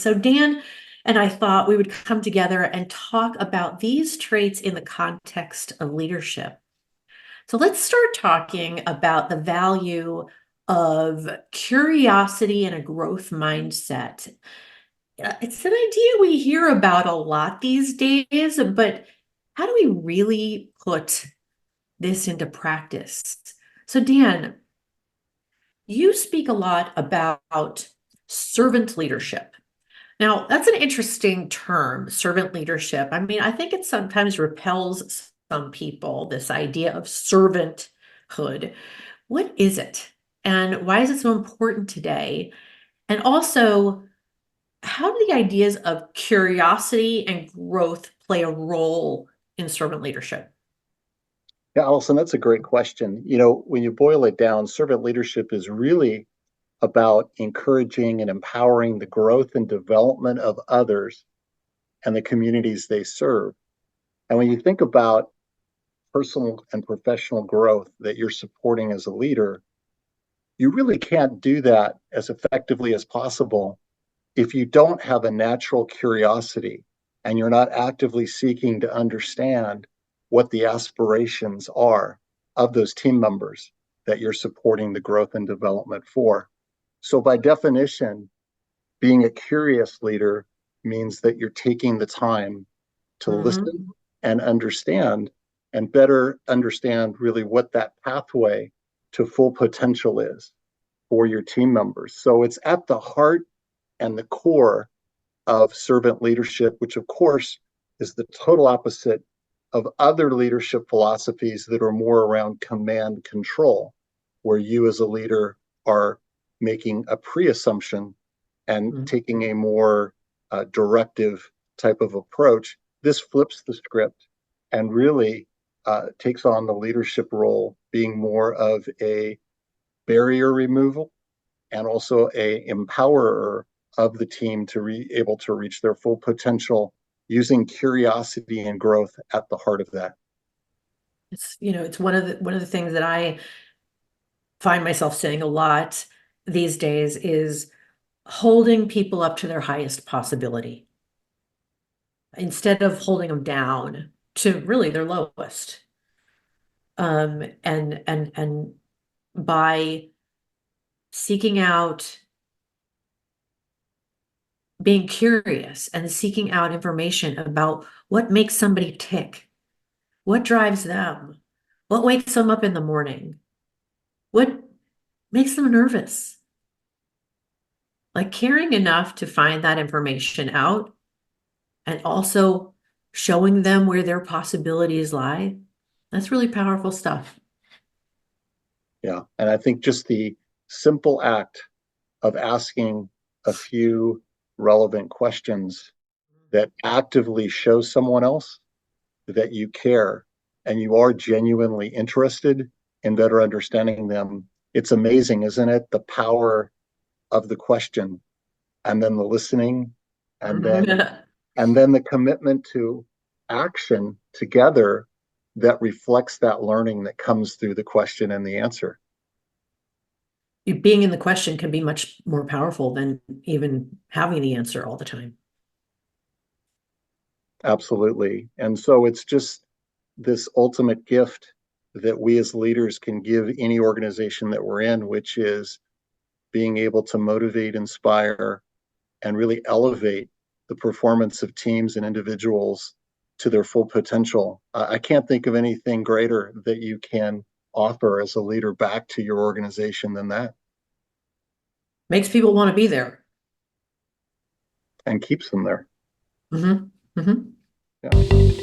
So Dan and I thought we would come together and talk about these traits in the context of leadership. So let's start talking about the value of curiosity and a growth mindset. It's an idea we hear about a lot these days, but how do we really put this into practice? So Dan, you speak a lot about servant leadership. Now, that's an interesting term, servant leadership. I mean, I think it sometimes repels some people, this idea of servanthood. What is it? And why is it so important today? And also, how do the ideas of curiosity and growth play a role in servant leadership? Yeah, Allison, that's a great question. You know, when you boil it down, servant leadership is really about encouraging and empowering the growth and development of others and the communities they serve. And when you think about personal and professional growth that you're supporting as a leader, you really can't do that as effectively as possible if you don't have a natural curiosity and you're not actively seeking to understand what the aspirations are of those team members that you're supporting the growth and development for. So, by definition, being a curious leader means that you're taking the time to Mhm. listen and understand and better understand really what that pathway to full potential is for your team members. So, it's at the heart and the core of servant leadership, which of course is the total opposite of other leadership philosophies that are more around command control, where you as a leader are making a pre assumption and Mhm. taking a more directive type of approach. This flips the script and really takes on the leadership role, being more of a barrier removal and also a empowerer of the team to be able to reach their full potential using curiosity and growth at the heart of that. It's one of the things that I find myself saying a lot these days is holding people up to their highest possibility instead of holding them down to really their lowest. And by seeking out, being curious and seeking out information about what makes somebody tick, what drives them, what wakes them up in the morning, what makes them nervous. Like caring enough to find that information out and also showing them where their possibilities lie. That's really powerful stuff. Yeah. And I think just the simple act of asking a few relevant questions that actively show someone else that you care and you are genuinely interested in better understanding them. It's amazing, isn't it? The power of the question and then the listening and then Mhm. and then the commitment to action together that reflects that learning that comes through the question and the answer. Being in the question can be much more powerful than even having the answer all the time. Absolutely. And so it's just this ultimate gift that we as leaders can give any organization that we're in, which is being able to motivate, inspire, and really elevate the performance of teams and individuals to their full potential. I can't think of anything greater that you can offer as a leader back to your organization than that, Makes people want to be there. and keeps them there. Hmm. Hmm. Yeah.